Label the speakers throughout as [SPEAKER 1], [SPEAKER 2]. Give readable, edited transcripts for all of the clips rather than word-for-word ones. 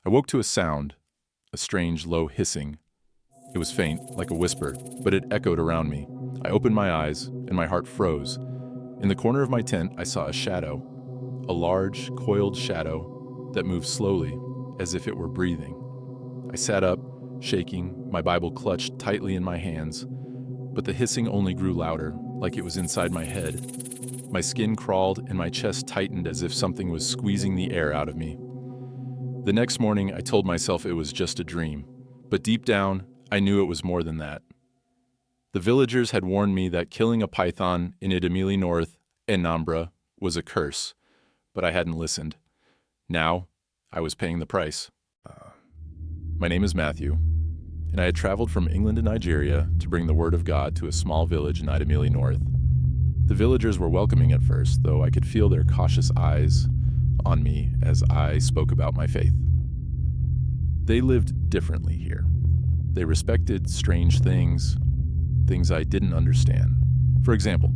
[SPEAKER 1] I woke to a sound, a strange, low hissing. It was faint, like a whisper, but it echoed around me. I opened my eyes, and my heart froze. In the corner of my tent, I saw a shadow, a large, coiled shadow that moved slowly, as if it were breathing. I sat up, shaking, my Bible clutched tightly in my hands, but the hissing only grew louder, like it was inside my head. My skin crawled and my chest tightened as if something was squeezing the air out of me. The next morning, I told myself it was just a dream, but deep down, I knew it was more than that. The villagers had warned me that killing a python in IDEMILI North and Nambra was a curse, but I hadn't listened. Now, I was paying the price. My name is Matthew, and I had traveled from England to Nigeria to bring the word of God to a small village in IDEMILI North. The villagers were welcoming at first, though I could feel their cautious eyes on me as I spoke about my faith. They lived differently here. They respected strange things I didn't understand. For example,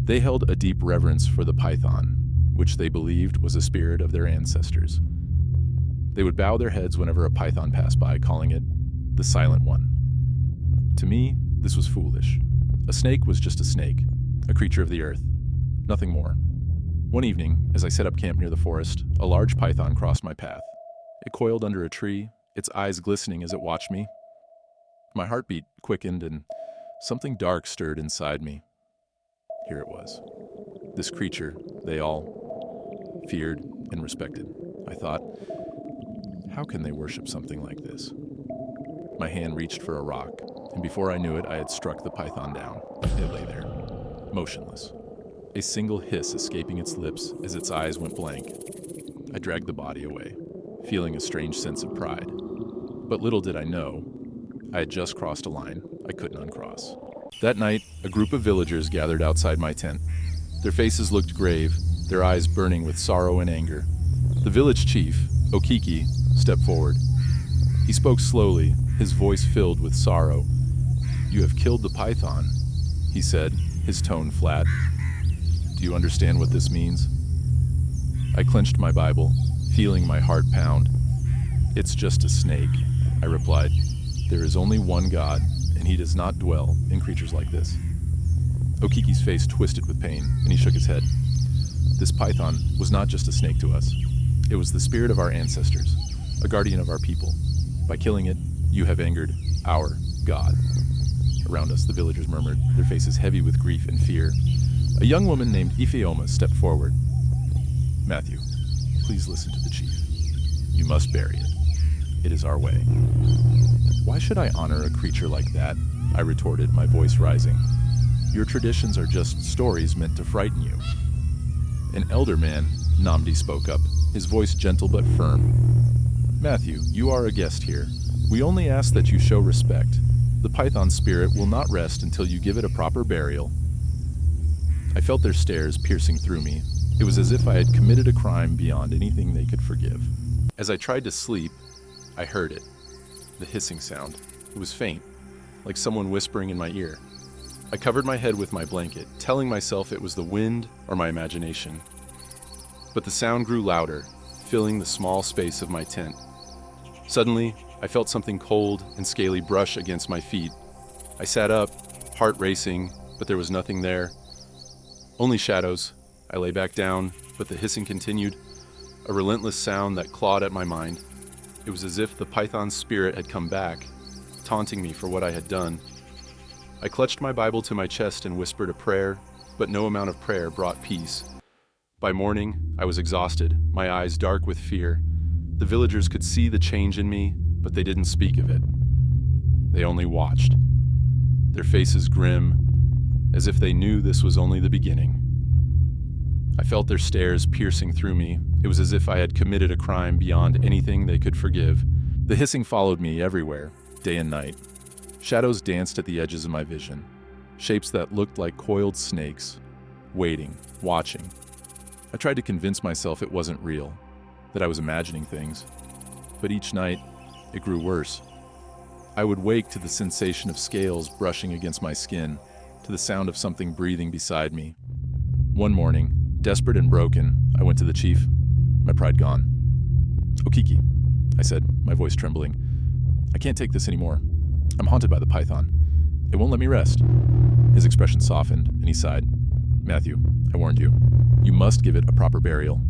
[SPEAKER 1] they held a deep reverence for the python, which they believed was a spirit of their ancestors. They would bow their heads whenever a python passed by, calling it the Silent One. To me, this was foolish. A snake was just a snake, a creature of the earth, nothing more. One evening, as I set up camp near the forest, a large python crossed my path. It coiled under a tree, its eyes glistening as it watched me. My heartbeat quickened and something dark stirred inside me. Here it was. This creature they all feared and respected. I thought, how can they worship something like this? My hand reached for a rock, and before I knew it, I had struck the python down. It lay there, motionless, a single hiss escaping its lips as its eyes went blank. I dragged the body away, feeling a strange sense of pride. But little did I know, I had just crossed a line I couldn't uncross. That night, a group of villagers gathered outside my tent. Their faces looked grave, their eyes burning with sorrow and anger. The village chief, Okeke, stepped forward. He spoke slowly, his voice filled with sorrow. "You have killed the python," he said, his tone flat. "Do you understand what this means?" I clenched my Bible, feeling my heart pound. "It's just a snake," I replied. "There is only one God, and he does not dwell in creatures like this." Okeke's face twisted with pain, and he shook his head. This python was not just a snake to us. It was the spirit of our ancestors, a guardian of our people. By killing it, you have angered our God. Around us, the villagers murmured, their faces heavy with grief and fear. A young woman named Ifeoma stepped forward. "Matthew, please listen to the chief. You must bury it. It is our way." "Why should I honor a creature like that?" I retorted, my voice rising. "Your traditions are just stories meant to frighten you." An elder man, Namdi, spoke up, his voice gentle but firm. "Matthew, you are a guest here. We only ask that you show respect. The python spirit will not rest until you give it a proper burial." I felt their stares piercing through me. It was as if I had committed a crime beyond anything they could forgive. As I tried to sleep, I heard it. The hissing sound. It was faint, like someone whispering in my ear. I covered my head with my blanket, telling myself it was the wind or my imagination. But the sound grew louder, filling the small space of my tent. Suddenly, I felt something cold and scaly brush against my feet. I sat up, heart racing, but there was nothing there. Only shadows. I lay back down, but the hissing continued, a relentless sound that clawed at my mind. It was as if the python's spirit had come back, taunting me for what I had done. I clutched my Bible to my chest and whispered a prayer, but no amount of prayer brought peace. By morning, I was exhausted, my eyes dark with fear. The villagers could see the change in me, but they didn't speak of it. They only watched, their faces grim, as if they knew this was only the beginning. I felt their stares piercing through me. It was as if I had committed a crime beyond anything they could forgive. The hissing followed me everywhere, day and night. Shadows danced at the edges of my vision, shapes that looked like coiled snakes, waiting, watching. I tried to convince myself it wasn't real, that I was imagining things. But each night, it grew worse. I would wake to the sensation of scales brushing against my skin, to the sound of something breathing beside me. One morning, desperate and broken, I went to the chief, my pride gone. "Okeke, I said, my voice trembling. I can't take this anymore. I'm haunted by the python. It won't let me rest. His expression softened, and he sighed. Matthew, I warned you. You must give it a proper burial.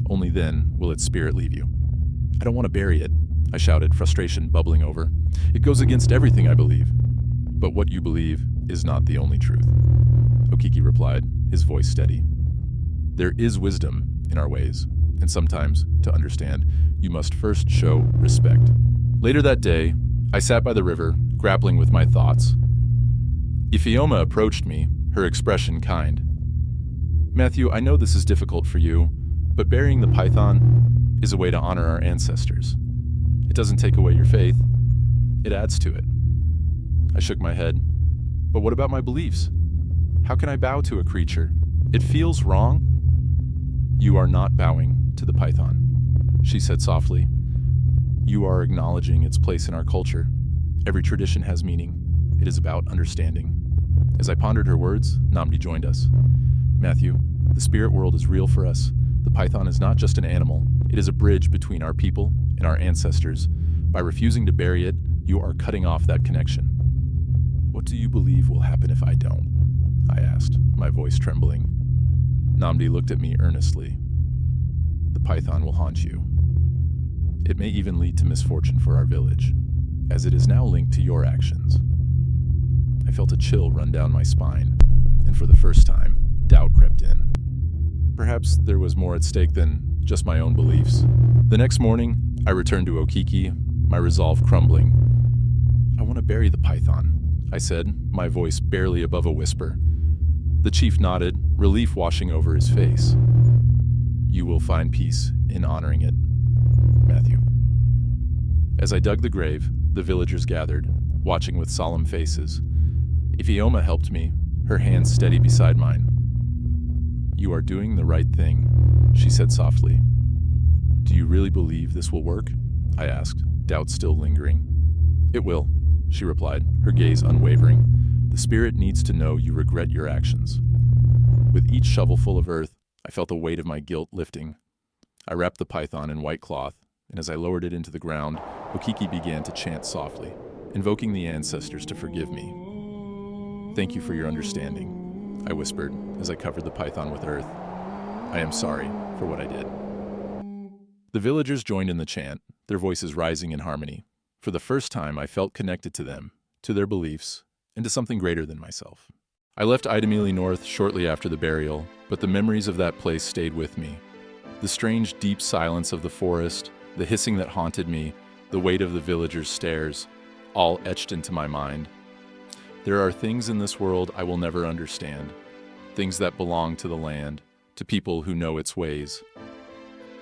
[SPEAKER 1] Only then will its spirit leave you. I don't want to bury it, I shouted, frustration bubbling over. It goes against everything I believe. But what you believe is not the only truth. Okeke replied, his voice steady. There is wisdom in our ways, and sometimes, to understand, you must first show respect. Later that day, I sat by the river, grappling with my thoughts. Ifeoma approached me, her expression kind. Matthew, I know this is difficult for you, but burying the python is a way to honor our ancestors. It doesn't take away your faith, it adds to it. I shook my head. But what about my beliefs? How can I bow to a creature? It feels wrong. You are not bowing to the python, she said softly. You are acknowledging its place in our culture. Every tradition has meaning. It is about understanding. As I pondered her words, Namdi joined us. Matthew, the spirit world is real for us. The python is not just an animal. It is a bridge between our people and our ancestors. By refusing to bury it, you are cutting off that connection. What do you believe will happen if I don't? I asked, my voice trembling. Namdi looked at me earnestly. The python will haunt you. It may even lead to misfortune for our village, as it is now linked to your actions. I felt a chill run down my spine, and for the first time, doubt crept in. Perhaps there was more at stake than just my own beliefs. The next morning, I returned to Okeke, my resolve crumbling. I want to bury the python, I said, my voice barely above a whisper. The chief nodded, relief washing over his face. You will find peace in honoring it, Matthew. As I dug the grave, the villagers gathered, watching with solemn faces. Ifeoma helped me, her hands steady beside mine. You are doing the right thing, she said softly. Do you really believe this will work? I asked, doubt still lingering. It will, she replied, her gaze unwavering. The spirit needs to know you regret your actions. With each shovelful of earth, I felt the weight of my guilt lifting. I wrapped the python in white cloth, and as I lowered it into the ground, Okeke began to chant softly, invoking the ancestors to forgive me. Thank you for your understanding, I whispered as I covered the python with earth. I am sorry for what I did. The villagers joined in the chant, their voices rising in harmony. For the first time, I felt connected to them, to their beliefs, and to something greater than myself. I left IDEMILI North shortly after the burial, but the memories of that place stayed with me. The strange, deep silence of the forest, the hissing that haunted me, the weight of the villagers' stares, all etched into my mind. There are things in this world I will never understand, things that belong to the land, to people who know its ways.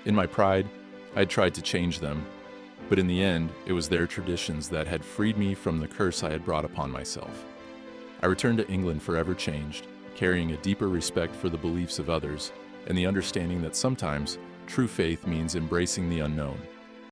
[SPEAKER 1] In my pride, I had tried to change them, but in the end, it was their traditions that had freed me from the curse I had brought upon myself. I returned to England forever changed, carrying a deeper respect for the beliefs of others and the understanding that sometimes true faith means embracing the unknown.